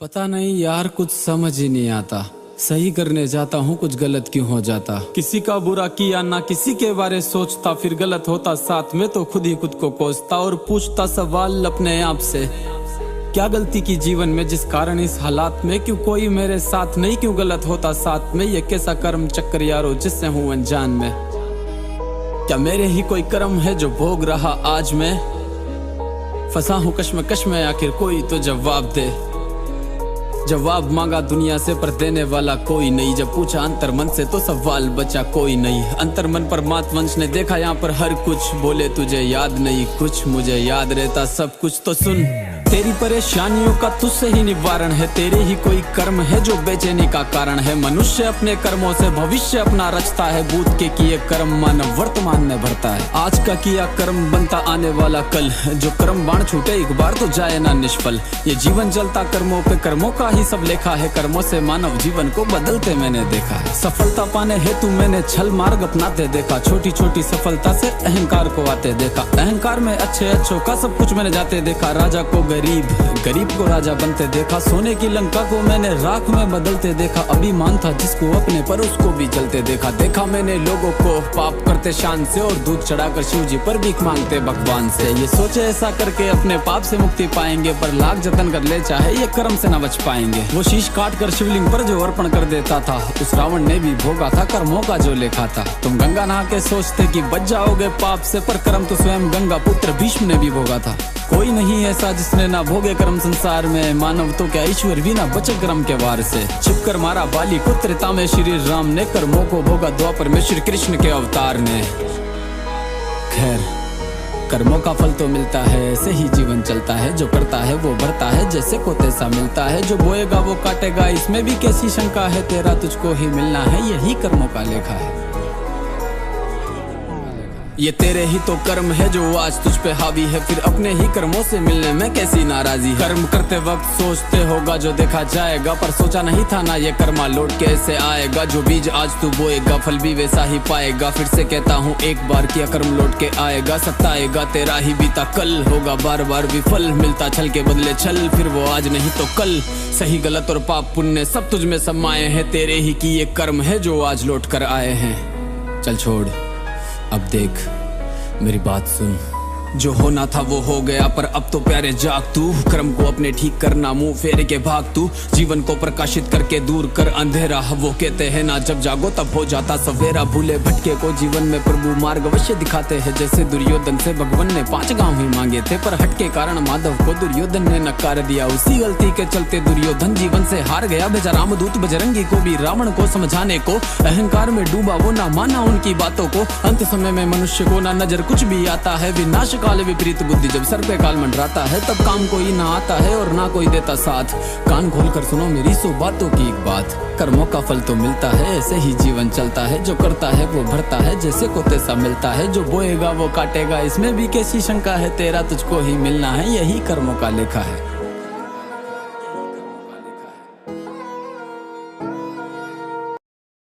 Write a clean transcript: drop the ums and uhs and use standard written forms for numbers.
पता नहीं यार, कुछ समझ ही नहीं आता। सही करने जाता हूँ, कुछ गलत क्यों हो जाता। किसी का बुरा किया ना किसी के बारे सोचता, फिर गलत होता साथ में तो खुद ही खुद को कोसता और पूछता सवाल अपने आप से, क्या गलती की जीवन में जिस कारण इस हालात में, क्यों कोई मेरे साथ नहीं, क्यों गलत होता साथ में। ये कैसा कर्म चक्कर यारो जिससे हूँ अनजान में। क्या मेरे ही कोई कर्म है जो भोग रहा आज मैं, फंसा हूँ कश्मकश में, आखिर कोई तो जवाब दे। जवाब मांगा दुनिया से पर देने वाला कोई नहीं, जब पूछा अंतर मन से तो सवाल बचा कोई नहीं। अंतर मन परमात्मंश ने देखा यहाँ पर हर कुछ, बोले तुझे याद नहीं कुछ, मुझे याद रहता सब कुछ। तो सुन, तेरी परेशानियों का तुझसे ही निवारण है, तेरे ही कोई कर्म है जो बेचैनी का कारण है। मनुष्य अपने कर्मों से भविष्य अपना रचता है, भूत के किए कर्म मानव वर्तमान में भरता है। आज का किया कर्म बनता आने वाला कल, जो कर्म बाण छूटे एक बार तो जाए ना निष्फल। ये जीवन चलता कर्मों पे, कर्मों का ही सब लेखा है, कर्मों से मानव जीवन को बदलते मैंने देखा है। सफलता पाने हेतु मैंने छल मार्ग अपनाते देखा, छोटी छोटी सफलता से अहंकार को आते देखा। अहंकार में अच्छे अच्छों का सब कुछ मैंने जाते देखा, राजा को गरीब, गरीब को राजा बनते देखा। सोने की लंका को मैंने राख में बदलते देखा, अभिमान था जिसको अपने पर उसको भी जलते देखा। देखा मैंने लोगों को पाप करते शान से, और दूध चढ़ाकर शिव जी पर भीख मांगते भगवान से। ये सोचे ऐसा करके अपने पाप से मुक्ति पाएंगे, पर लाख जतन कर ले चाहे ये कर्म से न बच पाएंगे। वो शीश काट कर शिवलिंग पर जो अर्पण कर देता था, उस रावण ने भी भोगा था कर्मों का जो लेखा था। तुम गंगा नहा के सोचते कि बच जाओगे पाप से, पर कर्म तो स्वयं गंगा पुत्र भीष्म ने भी भोगा था। कोई नहीं ऐसा जिसने ना भोगे कर्म संसार में, मानव तो क्या ईश्वर भी ना बचे कर्म के वार से। छिप कर मारा बाली को त्रेता में श्री राम ने, कर्मों को भोगा द्वापर में श्री कृष्ण के अवतार ने। खैर, कर्मों का फल तो मिलता है, ऐसे ही जीवन चलता है। जो करता है वो भरता है, जैसे को तैसा मिलता है। जो बोएगा वो काटेगा, इसमें भी कैसी शंका है। तेरा तुझको ही मिलना है, यही कर्मों का लेखा है। ये तेरे ही तो कर्म है जो आज तुझ पे हावी है, फिर अपने ही कर्मों से मिलने में कैसी नाराजी है। कर्म करते वक्त सोचते होगा जो देखा जाएगा, पर सोचा नहीं था ना ये कर्मा लौट के ऐसे आएगा। जो बीज आज तू बोएगा फल भी वैसा ही पाएगा। फिर से कहता हूँ एक बार किया कर्म लौट के आएगा, सताएगा तेरा ही बीता कल। होगा बार बार विफल, मिलता छल के बदले छल, फिर वो आज नहीं तो कल। सही गलत और पाप पुण्य सब तुझ में समाये हैं, तेरे ही की ये कर्म है जो आज लौट कर आए हैं। चल छोड़, अब देख मेरी बात सुन। जो होना था वो हो गया, पर अब तो प्यारे जाग तू। कर्म को अपने ठीक करना, मुंह फेर के भाग तू। जीवन को प्रकाशित करके दूर कर अंधेरा, वो कहते हैं ना जब जागो तब हो जाता सवेरा। भूले भटके को जीवन में प्रभु मार्ग अवश्य दिखाते हैं, जैसे दुर्योधन से भगवान ने 5 गांव ही मांगे थे, पर हट के कारण माधव को दुर्योधन ने नकार दिया। उसी गलती के चलते दुर्योधन जीवन से हार गया। भेजा रामदूत बजरंगी को भी रावण को समझाने को, अहंकार में डूबा वो ना माना उनकी बातों को। अंत समय में मनुष्य को ना नजर कुछ भी आता है, विनाश काल विपरीत बुद्धि जब सर पे काल मंडराता है, तब काम कोई ना आता है और ना कोई देता साथ। कान खोल कर सुनो मेरी 100 बातों की एक बात, कर्मों का फल तो मिलता है, ऐसे ही जीवन चलता है। जो करता है वो भरता है, जैसे को तैसा मिलता है। जो बोएगा वो काटेगा, इसमें भी कैसी शंका है। तेरा तुझको ही मिलना है, यही कर्मों का लेखा है।